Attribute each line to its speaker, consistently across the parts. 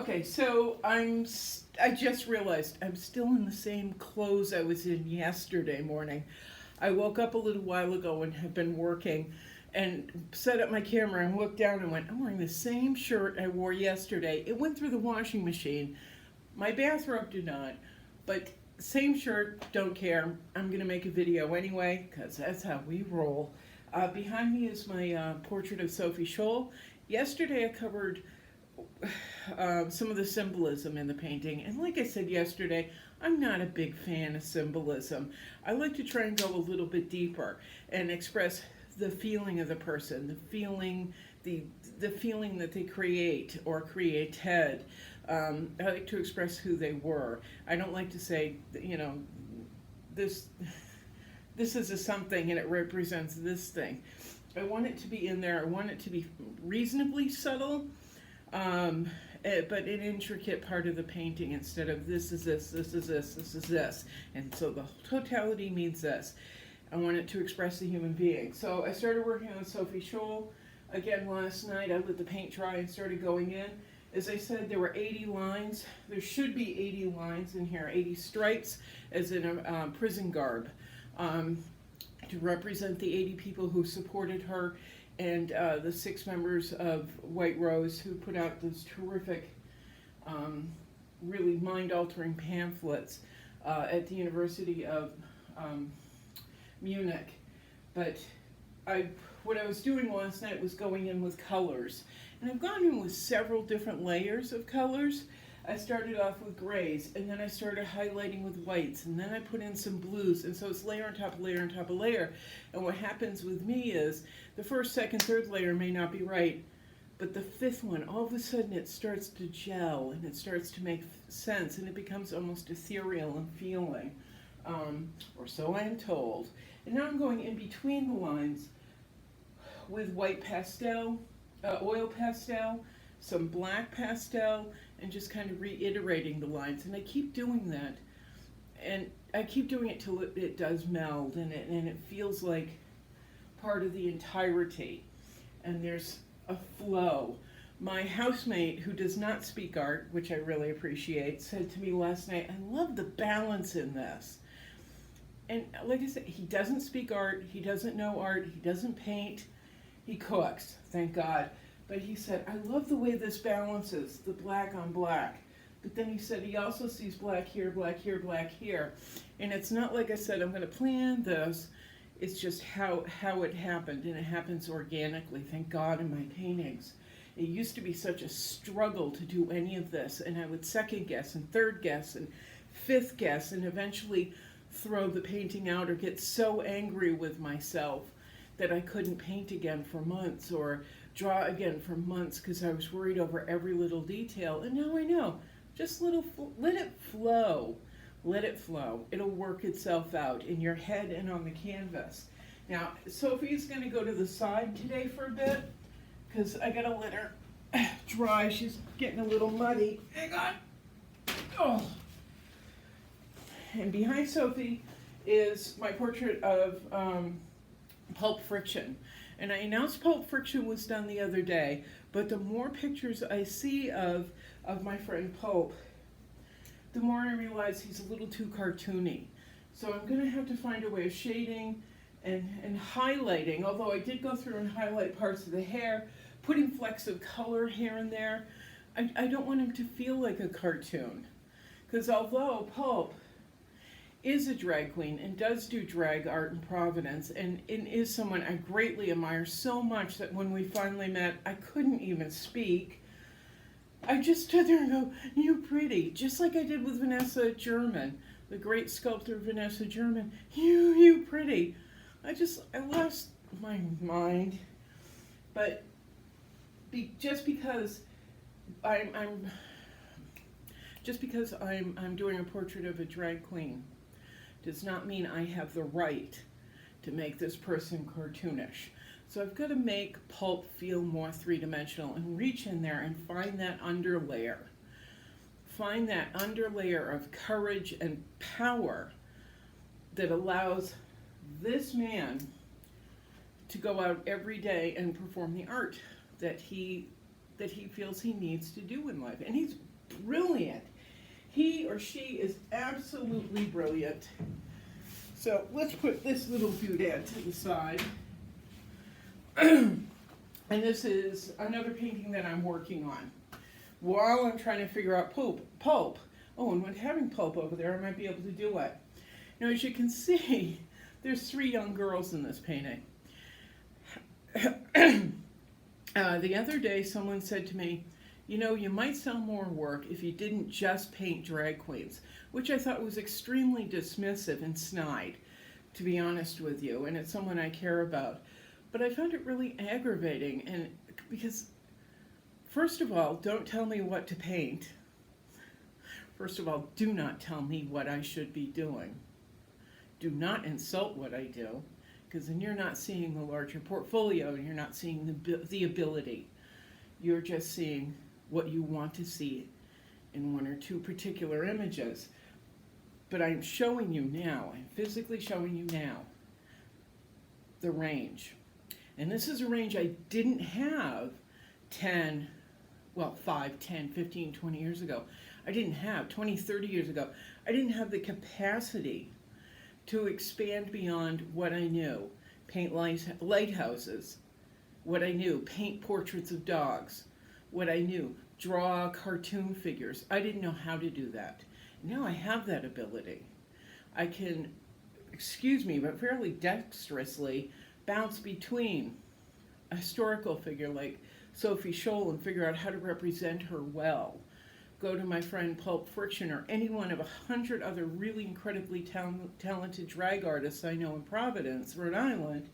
Speaker 1: Okay, so I just realized I'm still in the same clothes I was in yesterday morning. I woke up a little while ago and have been working and set up my camera and looked down and went, I'm wearing the same shirt I wore yesterday. It went through the washing machine. My bathrobe did not, but same shirt, don't care. I'm going to make a video anyway because that's how we roll. Behind me is my portrait of Sophie Scholl. Yesterday I covered some of the symbolism in the painting. And like I said yesterday, I'm not a big fan of symbolism. I like to try and go a little bit deeper and express the feeling of the person, the feeling that they create or created. I like to express who they were. I don't like to say, this this is a something and it represents this thing. I want it to be in there. I want it to be reasonably subtle, but an intricate part of the painting instead of this is this, this is this, this is this. And so the totality means this. I want it to express the human being. So I started working on Sophie Scholl again last night. I let the paint dry and started going in. As I said, there were 80 lines. There should be 80 lines in here, 80 stripes as in a prison garb, to represent the 80 people who supported her and the 6 members of White Rose who put out those terrific, really mind-altering pamphlets at the University of Munich. But what I was doing last night was going in with colors. And I've gone in with several different layers of colors. I started off with grays, and then I started highlighting with whites, and then I put in some blues, and so it's layer on top of layer on top of layer. And what happens with me is the first, second, third layer may not be right, but the 5th one, all of a sudden it starts to gel, and it starts to make sense, and it becomes almost ethereal in feeling, or so I'm told. And now I'm going in between the lines with white pastel, oil pastel, some black pastel, and just kind of reiterating the lines. And I keep doing that. And I keep doing it till it does meld, and it feels like part of the entirety. And there's a flow. My housemate, who does not speak art, which I really appreciate, said to me last night, I love the balance in this. And like I said, he doesn't speak art, he doesn't know art, he doesn't paint, he cooks, thank God. But he said, I love the way this balances, the black on black. But then he said he also sees black here, black here, black here. And it's not like I said, I'm going to plan this. It's just how it happened, and it happens organically, thank God, in my paintings. It used to be such a struggle to do any of this, and I would second guess and third guess and fifth guess and eventually throw the painting out or get so angry with myself that I couldn't paint again for months or draw again for months because I was worried over every little detail. And now I know, just let it flow. Let it flow. It'll work itself out in your head and on the canvas. Now, Sophie's going to go to the side today for a bit because I got to let her dry. She's getting a little muddy. Hang on. Oh. And behind Sophie is my portrait of Pulp Friction. And I announced Pulp Friction was done the other day, but the more pictures I see of my friend Pulp, the more I realize he's a little too cartoony. So I'm going to have to find a way of shading and highlighting, although I did go through and highlight parts of the hair, putting flecks of color here and there. I don't want him to feel like a cartoon. Because although Pulp is a drag queen and does do drag art in Providence and is someone I greatly admire so much that when we finally met, I couldn't even speak. I just stood there and go, you pretty, just like I did with Vanessa German, the great sculptor Vanessa German. You pretty. I lost my mind. But just because I'm doing a portrait of a drag queen does not mean I have the right to make this person cartoonish. So I've got to make Pulp feel more three-dimensional and reach in there and find that underlayer. Find that underlayer of courage and power that allows this man to go out every day and perform the art that he feels he needs to do in life. And he's or she is absolutely brilliant. So let's put this little doodad to the side. And this is another painting that I'm working on while I'm trying to figure out pulp. Oh, and with having pulp over there, I might be able to do it. Now, as you can see, there's 3 young girls in this painting. The other day, someone said to me, you know, you might sell more work if you didn't just paint drag queens, which I thought was extremely dismissive and snide, to be honest with you, and it's someone I care about. But I found it really aggravating, and because, first of all, don't tell me what to paint. First of all, do not tell me what I should be doing. Do not insult what I do, because then you're not seeing the larger portfolio and you're not seeing the ability. You're just seeing what you want to see in 1 or 2 particular images. But I'm showing you now, I'm physically showing you now, the range. And this is a range I didn't have 5, 10, 15, 20 years ago. I didn't have 20, 30 years ago. I didn't have the capacity to expand beyond what I knew. Paint lighthouses, what I knew, paint portraits of dogs, what I knew, draw cartoon figures. I didn't know how to do that. Now I have that ability. I can, excuse me, but fairly dexterously bounce between a historical figure like Sophie Scholl and figure out how to represent her well. Go to my friend Pulp Friction or any one of 100 other really incredibly talented drag artists I know in Providence, Rhode Island,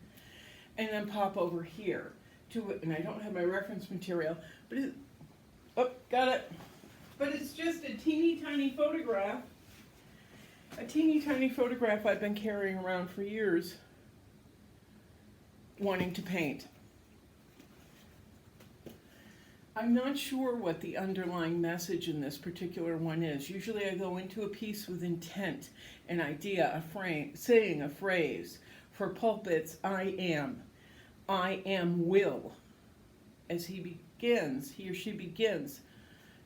Speaker 1: and then pop over here to it. And I don't have my reference material, but got it. But it's just a teeny tiny photograph I've been carrying around for years, wanting to paint. I'm not sure what the underlying message in this particular one is. Usually I go into a piece with intent, an idea, a frame, saying a phrase. For Pulp, it's I am will. As he or she begins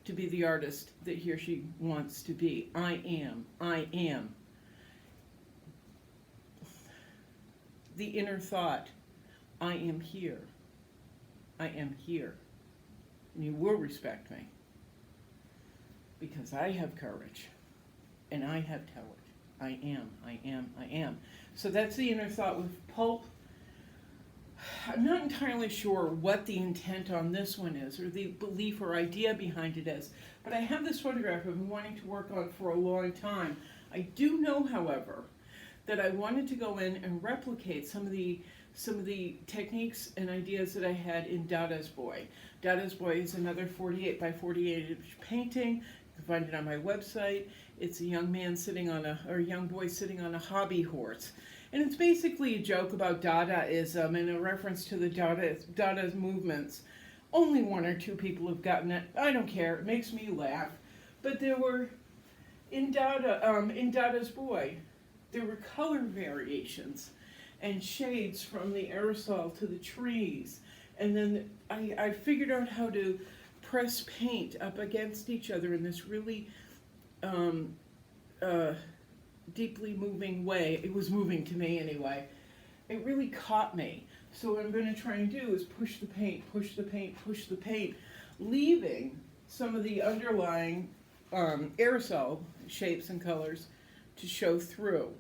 Speaker 1: to be the artist that he or she wants to be. I am. The inner thought, I am here. I am here. And you will respect me because I have courage and I have talent. I am. So that's the inner thought with Pulp. I'm not entirely sure what the intent on this one is or the belief or idea behind it is, but I have this photograph I've been wanting to work on for a long time. I do know, however, that I wanted to go in and replicate some of the techniques and ideas that I had in Dada's Boy. Dada's Boy is another 48 by 48 inch painting. You can find it on my website. It's a young boy sitting on a hobby horse. And it's basically a joke about Dadaism and a reference to the Dada's movements. Only 1 or 2 people have gotten it. I don't care. It makes me laugh. But there were, in Dada's Boy, there were color variations and shades from the aerosol to the trees. And then I figured out how to press paint up against each other in this really deeply moving way. It was moving to me anyway. It really caught me. So what I'm going to try and do is push the paint, leaving some of the underlying aerosol shapes and colors to show through.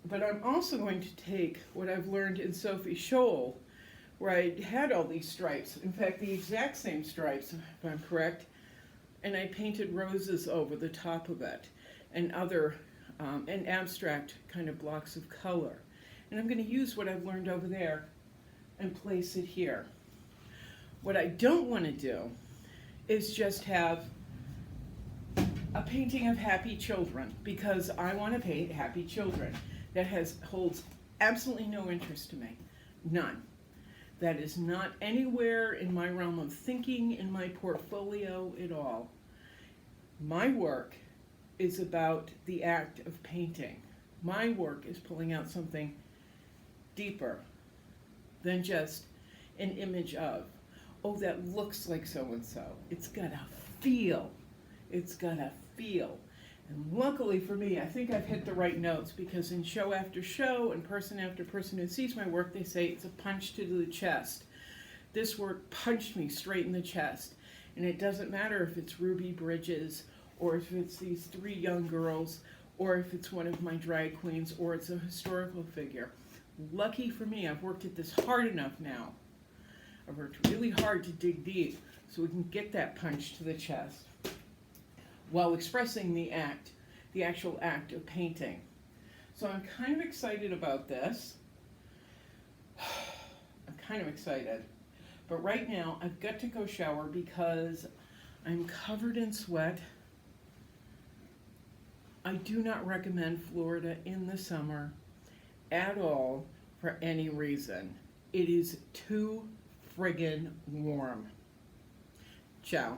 Speaker 1: But I'm also going to take what I've learned in Sophie Scholl, where I had all these stripes, in fact the exact same stripes, if I'm correct, and I painted roses over the top of it, and other, and abstract kind of blocks of color. And I'm going to use what I've learned over there and place it here. What I don't want to do is just have a painting of happy children, because I want to paint happy children. That holds absolutely no interest to me. None. That is not anywhere in my realm of thinking, in my portfolio at all. My work is about the act of painting. My work is pulling out something deeper than just an image of, oh, that looks like so-and-so. It's got a feel. It's got a feel. And luckily for me, I think I've hit the right notes, because in show after show and person after person who sees my work, they say it's a punch to the chest. This work punched me straight in the chest. And it doesn't matter if it's Ruby Bridges, or if it's these three young girls, or if it's one of my drag queens, or it's a historical figure. Lucky for me, I've worked at this hard enough now. I've worked really hard to dig deep so we can get that punch to the chest while expressing the actual act of painting. So I'm kind of excited about this. I'm kind of excited. But right now, I've got to go shower because I'm covered in sweat. I do not recommend Florida in the summer at all for any reason. It is too friggin' warm. Ciao.